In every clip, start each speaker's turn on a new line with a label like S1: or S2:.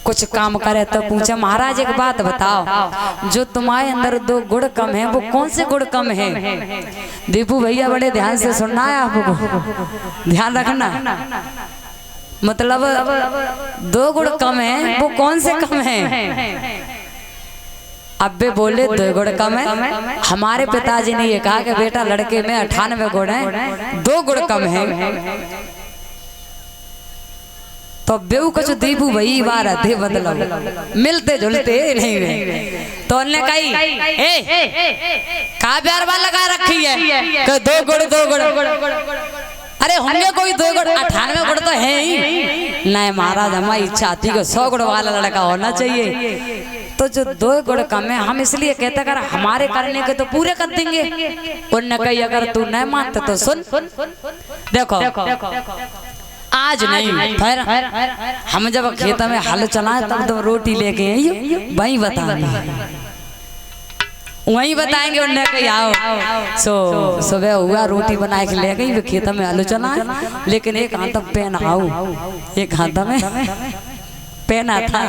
S1: कुछ काम करे तो पूछे महाराज एक बात बताओ, जो तुम्हारे अंदर दो गुण कम है वो कौन से गुण कम है? दीपू भैया बड़े ध्यान से सुनना है आपको, ध्यान रखना। मतलब दो गुण कम है वो कौन से कम है? अब्बे बोले दो गुण कम है। हमारे पिताजी ने ये कहा कि बेटा लड़के में 98 गुण है, 2 गुण कम है। तो बेऊ कुछ दीपू भाई बार थे, मतलब मिलते जुलते नहीं। तो उन्होंने कही कहा प्यार वाला लगा रखी है कि 2 गुण। अरे होंगे कोई 2 गुण, 98 गुण तो है ही नहीं महाराज। हमारी इच्छा थी कि 100 गुण वाला लड़का होना चाहिए। तो जो 2 गुण कम है हम इसलिए कहते अगर हमारे करने के तो पूरे कर देंगे। उन्होंने कही अगर तू नहीं मानते तो सुन, देखो आज नहीं फिर हम जब खेत में हल चलाए तब तो रोटी लेके आई वही बताएंगे। उन्होंने कही आओ। सुबह हुआ रोटी बना के ले गई, खेत में हल चलाए, लेकिन एक हाथ में पेन आओ, एक हाथ में पेना था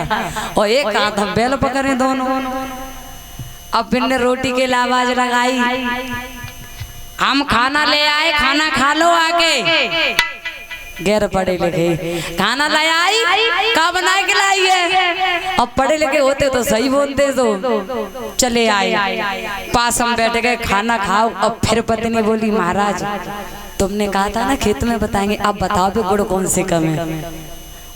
S1: और एक हाथ हम बैल पकड़े दोनों। अब फिर ने रोटी के लिए आवाज लगाई, हम खाना ले आए, खाना खा लो आके। गैर पढ़े लिखे खाना लाया आई, कहा बना के लाई है। अब पढ़े लिखे होते तो सही बोलते, तो चले आए पास हम बैठ गए, खाना खाओ। अब फिर पत्नी बोली महाराज तुमने कहा था ना खेत में बताएंगे, अब बताओ भी गुण कौन से कम है?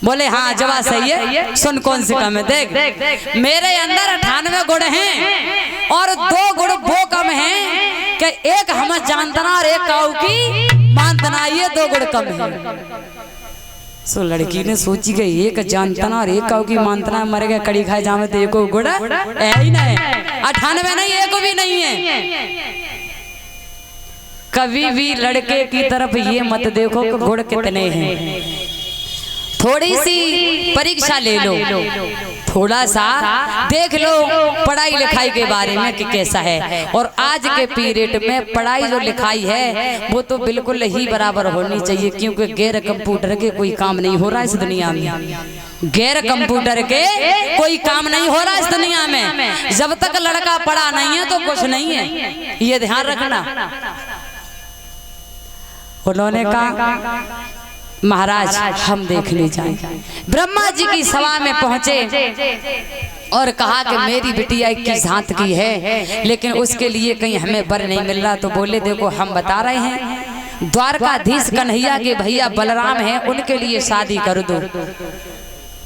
S1: बोले हाँ जवाब सही है, सुन कौन से कम है। देख मेरे अंदर 98 गुण हैं और 2 गुण वो कम हैं कि एक हम जानतना और एक काऊ की मानतना, ये 2 गुण कम है। सो लड़की ने सोची कि एक जानतना और एक काऊ की मानतना, मर गए कड़ी खाए जामे तो एको गुण है ही नहीं, 98 नहीं, एक भी नहीं है। कभी भी लड़के की तरफ ये मत देखो कि गुण कितने हैं। थोड़ी सी परीक्षा ले लो, थोड़ा सा देख लो पढ़ाई लिखाई के बारे में कि कैसा है। और आज के पीरियड में पढ़ाई जो लिखाई है वो तो बिल्कुल ही बराबर होनी चाहिए, क्योंकि गैर कंप्यूटर के कोई काम नहीं हो रहा इस दुनिया में। गैर कंप्यूटर के कोई काम नहीं हो रहा इस दुनिया में। जब तक लड़का पढ़ा नहीं है तो कुछ नहीं है, ये ध्यान रखना। उन्होंने कहा महाराज हम देखने जाएं। ब्रह्मा जी की सभा में पहुंचे और कहा कि मेरी बिटिया 21 हाथ की है, लेकिन उसके लिए कहीं हमें वर नहीं मिल रहा। तो बोले देखो हम बता रहे हैं, द्वारकाधीश कन्हैया के भैया बलराम हैं, उनके लिए शादी कर दो।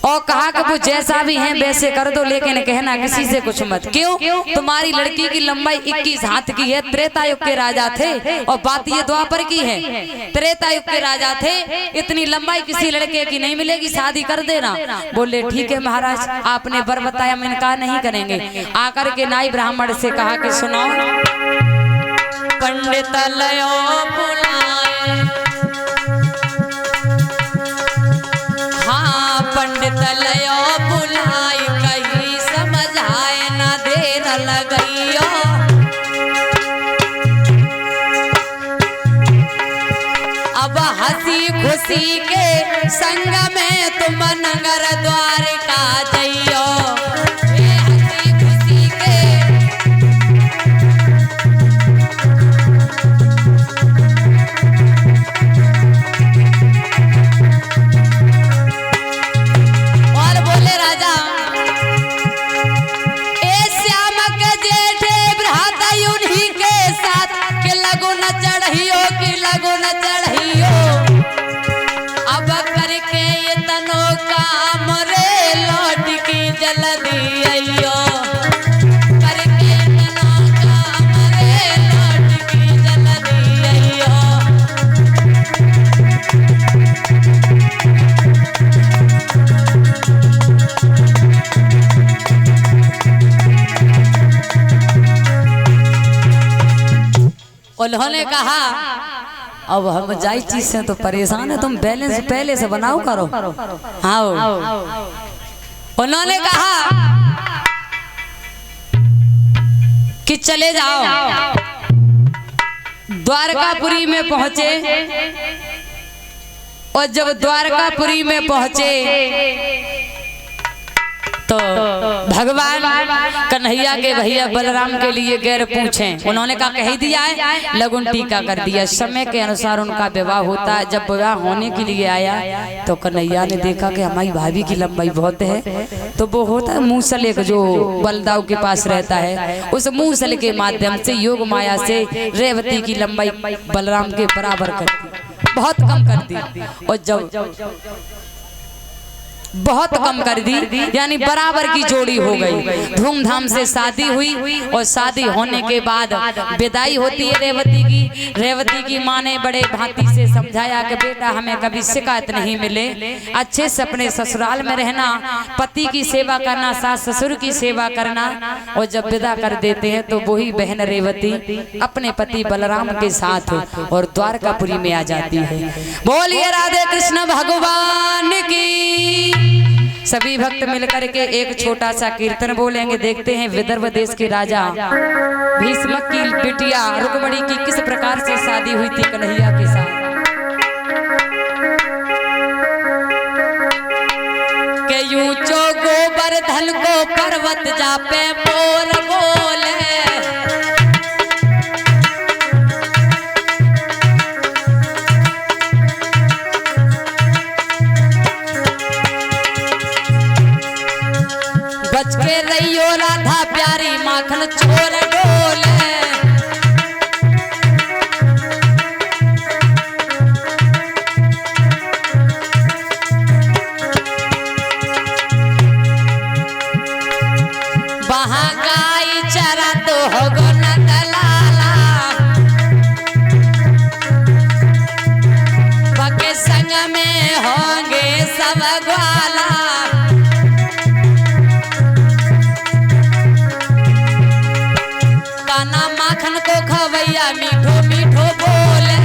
S1: और कहा कि वो जैसा भी है वैसे कर दो, लेकिन कहना किसी से कुछ मत। क्यों? तुम्हारी लड़की की लंबाई 21 हाथ की है, त्रेता युग के राजा थे, और बात ये द्वापर की है। त्रेता युग के राजा थे, इतनी लंबाई किसी लड़के की नहीं मिलेगी, शादी कर देना। बोले ठीक है महाराज, आपने वर बताया, हम इनकार नहीं करेंगे। आकर के नाई ब्राह्मण से कहा कि सुनो, पंडित लयो बुलाए, हाँ पंडित लयो बुलाई, कहीं समझाए न देर लगइयो। अब हंसी खुशी के संग में तुम नगर द्वारका जइयो। उन्होंने कहा अब हम जाई चीज से तो परेशान है, तुम बैलेंस पहले से बनाओ करो। आओ। उन्होंने कहा कि चले जाओ। द्वारकापुरी में पहुंचे और जब द्वारकापुरी में पहुंचे तो भगवान कन्हैया के भैया बलराम के लिए गैर पूछें, उन्होंने कहा कह दिया है, लगुन टीका कर दिया। समय के अनुसार उनका विवाह होता है। जब विवाह होने के लिए आया तो कन्हैया ने देखा कि हमारी भाभी की लंबाई बहुत है, तो वो होता है मूसल एक जो बलदाव के पास रहता है, उस मूसल के माध्यम से योग माया से रेवती की लंबाई बलराम के बराबर कर दी, बहुत कम कर दी। और जब बहुत कम कर दी यानी बराबर की जोड़ी हो गई। धूमधाम से शादी हुई और शादी होने के बाद विदाई होती है रेवती की। रेवती की माँ ने बड़े भांति से समझाया कि बेटा हमें कभी शिकायत नहीं मिले, अच्छे से अपने ससुराल में रहना, पति की सेवा करना, सास ससुर की सेवा करना। और जब विदा कर देते हैं तो वही बहन रेवती अपने पति बलराम के साथ और द्वारकापुरी में आ जाती है। बोलिए राधे कृष्ण भगवान की। सभी भक्त मिलकर के एक छोटा सा कीर्तन बोलेंगे। देखते हैं विदर्भ देश के राजा भीष्म की बिटिया रुक्मिणी की किस प्रकार से शादी हुई थी कन्हैया के साथ। के यूं गोवर्धन को पर्वत जापे बोल बोले, बच के रहियो राधा प्यारी माखन छोर डोले। वहाँ गाय चरा तो होगो नंदलाला, पके संग में होंगे सब ग्वाला। माखन को खवैया मीठो मीठो बोले,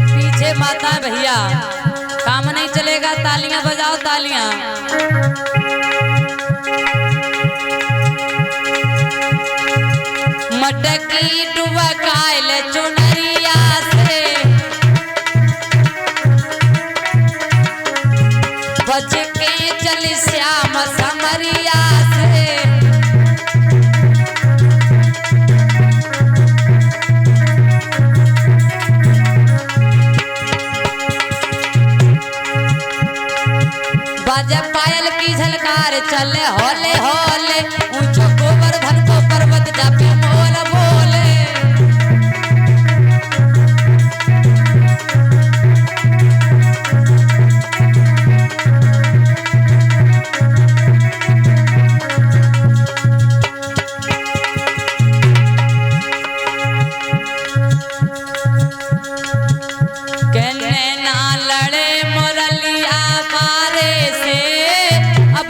S1: पीछे माता भैया काम नहीं चलेगा, तालियां बजाओ तालियां। मटकी डुबकाइल चुनरिया से, बच के चल श्याम समरिया से। बाजा पायल की झलकार चले होले होले, ऊंचो गोवर्धन को पर्वत जापे बोल बोले।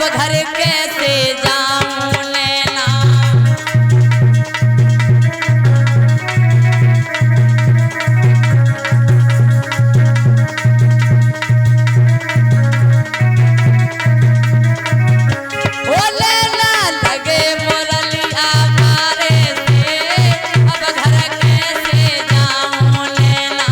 S1: घर कैसे जाऊं नैना, ओ लेना लगे मुरलिया मारे से, अब घर कैसे जाऊं नैना।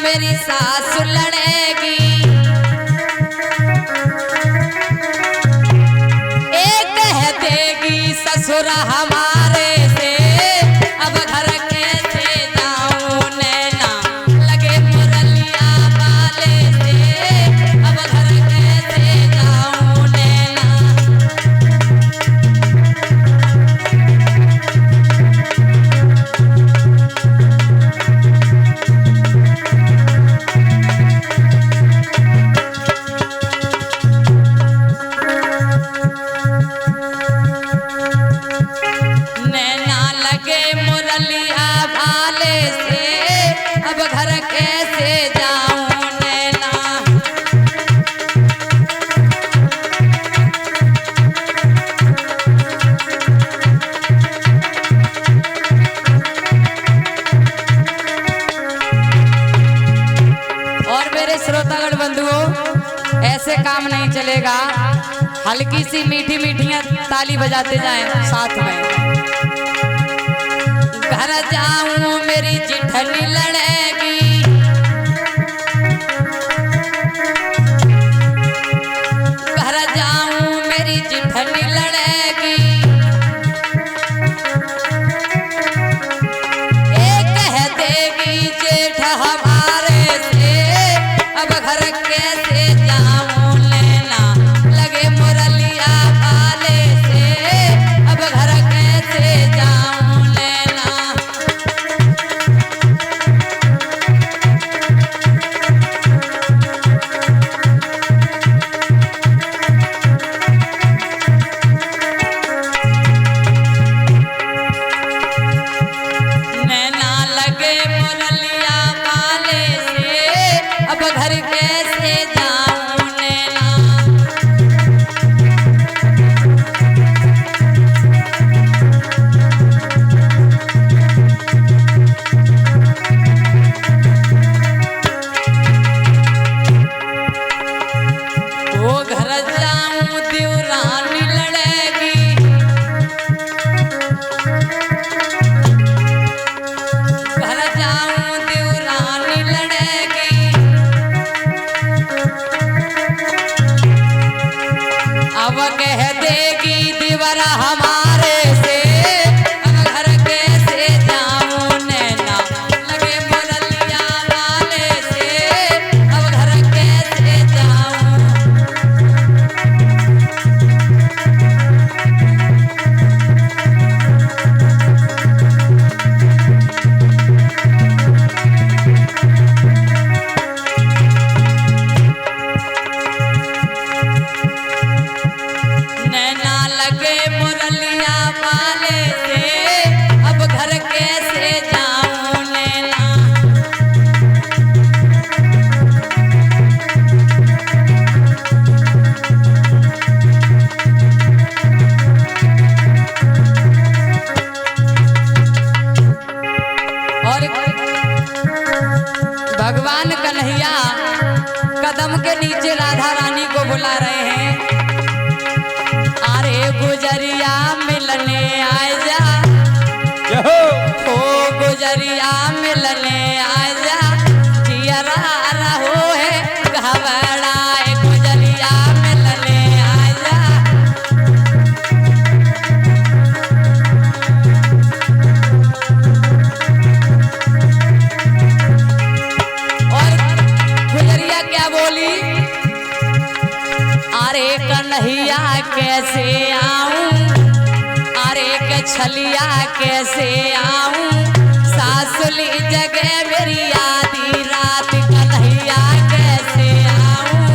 S1: मेरी सास लड़ेगी, एक कह देगी ससुर हमारे से, अब घर कैसे जाऊं नैना लगे मुरलिया वाले से, अब घर कैसे जाऊं नैना। अब घर कैसे जाऊं नैना। और मेरे श्रोतागण बंधुओं, ऐसे काम नहीं चलेगा। हल्की सी मीठी मीठियां ताली बजाते जाएं साथ में। घर जाऊं मेरी जिठनी लड़ेगी, घर जाऊं मेरी जिठनी लड़ेगी। एक कह देगी जेठ हमारे से, अब घर कैसे जाऊं नैना लगे मुरलिया वाले से, अब घर कैसे जाऊं नैना। नैना लगे मुरलिया वाले से, अब घर कैसे जाऊं नैना। वो घर जाऊं देवरानी लड़ेगी, घर जाऊं देवरानी लड़ेगी। अब कह देगी दीवारा हमारे से, अब घर कैसे जाऊं नैना लगे मुरलिया वाले से, अब घर कैसे जाऊं। नैना लगे मुरलिया वाले से, अब घर कैसे जाऊं नैना। और भगवान कन्हैया कदम के नीचे राधा रानी को बुला रहे हैं। अरे गुजरिया मिलने आए जा, ओ गुजरिया मिलने आए जा, जियरा रहो है घबराए, गुजरिया मिलने आए जा। और गुजरिया क्या बोली, अरे कन्हैया कैसे आऊं, अरे कछलिया कैसे आऊं, सासुली जगह मेरी आधी रात, कन्हैया कैसे आऊं।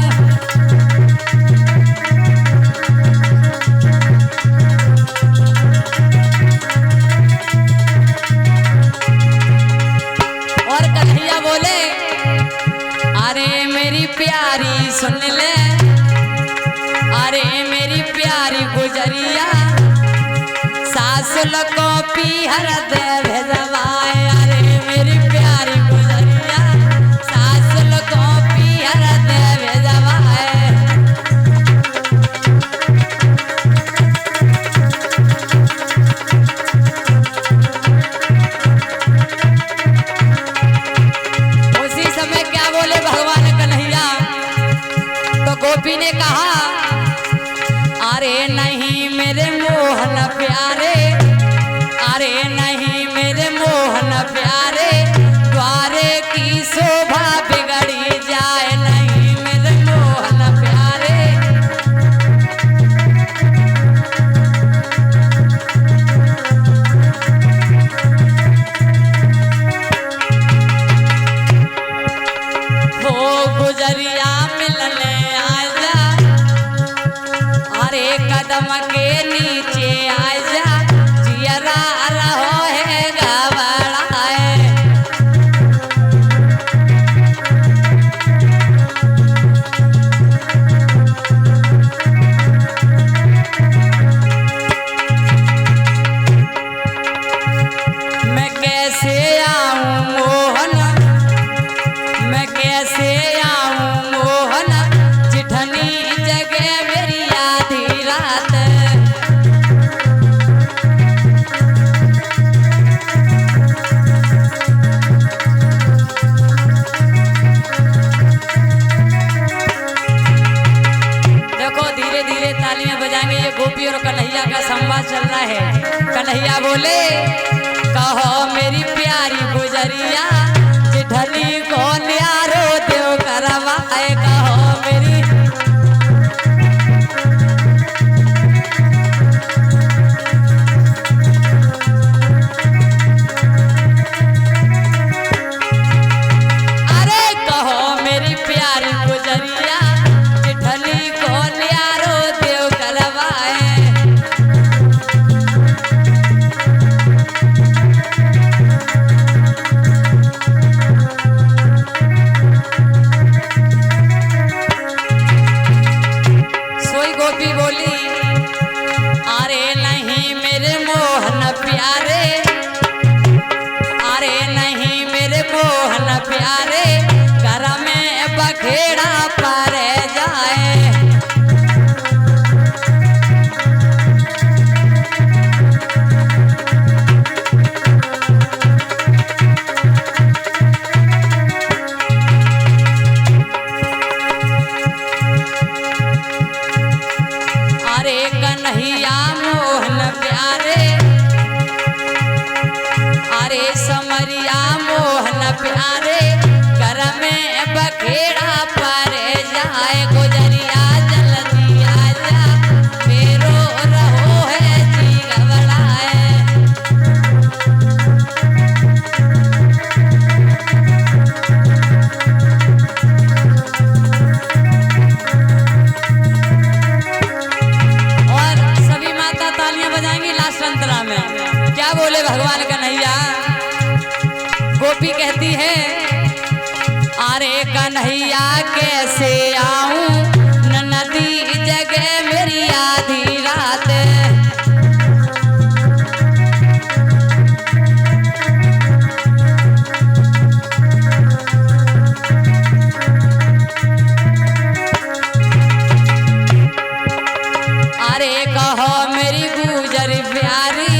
S1: और कन्हैया बोले, अरे मेरी प्यारी सुन ले, अरे मेरी प्यारी गुजरिया, सासुल को पीहर दे भेजवाए। अरे मेरी प्यारी गुजरिया, सासुल को पीहर दे भेजवाए। उसी समय क्या बोले भगवान कन्हैया, तो गोपी ने कहा, अरे नहीं मेरे मोहन प्यारे, अरे नहीं मेरे मोहन प्यारे, द्वारे की शोभा बिगड़ी जाए, नहीं मेरे मोहन प्यारे। हो गुजरिया मिलने आ जा, अरे कदम के नीचे आ जा, जियरा रहो है घबराए। आऊं मोहन, मैं कैसे आऊं मोहन, चिठनी जगे मेरी आधी रात। देखो धीरे धीरे तालियां बजाएंगे। ये गोपी और कन्हैया का संवाद चल रहा है। कन्हैया बोले कहो मेरी प्यारी गुजरिया, चिठनी को न्यारो देव करवाए। कहो मेरी अरे कहो मेरी प्यारी गुजरिया, चिठनी को न्यारो देव करवाए। गोपी बोली अरे नहीं मेरे मोहन प्यारे, अरे नहीं मेरे मोहन प्यारे, घर में बखेड़ा पर जाए। अरे कन्हैया मोहन प्यारे, अरे समरिया मोहन प्यारे, घर में बखेड़ा पर जाए। गुजरिया जल्दी आजा, मेरो रहो है जी घबराए। क्या बोले भगवान कन्हैया? गोपी कहती है अरे कन्हैया कैसे आऊं, नदी जगे मेरी आधी रात। अरे कहो मेरी गुजर प्यारी,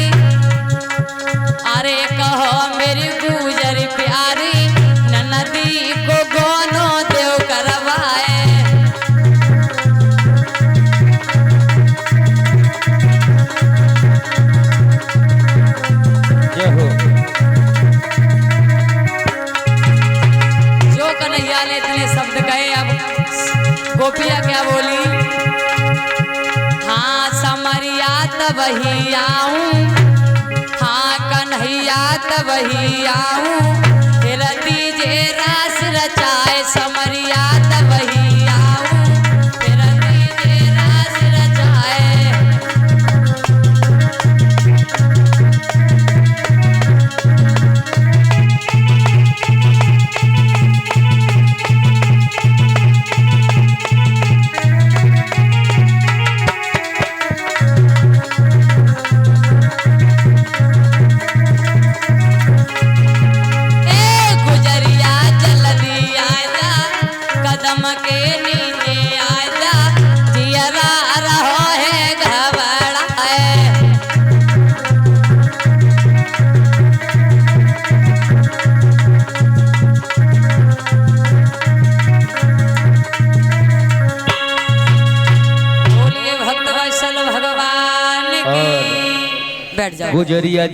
S1: अरे कहो मेरी गुजर प्यारी, नदी को गोनो देव करवाए। जो कन्हैया ने इतने शब्द कहे, अब गोपिया क्या बोली? हाँ समरिया तब वही आऊं, हाँ कन्हैया तब वही आऊं, फिर दीजे रास रचाए। समरिया तब वही आऊं, फिर दीजे रास रचाए। के नीचे आजा, जियरा रहो है घबराए। बोलिए भक्त वत्सल भगवान की। बैठ जाओ।
S2: गुजरिया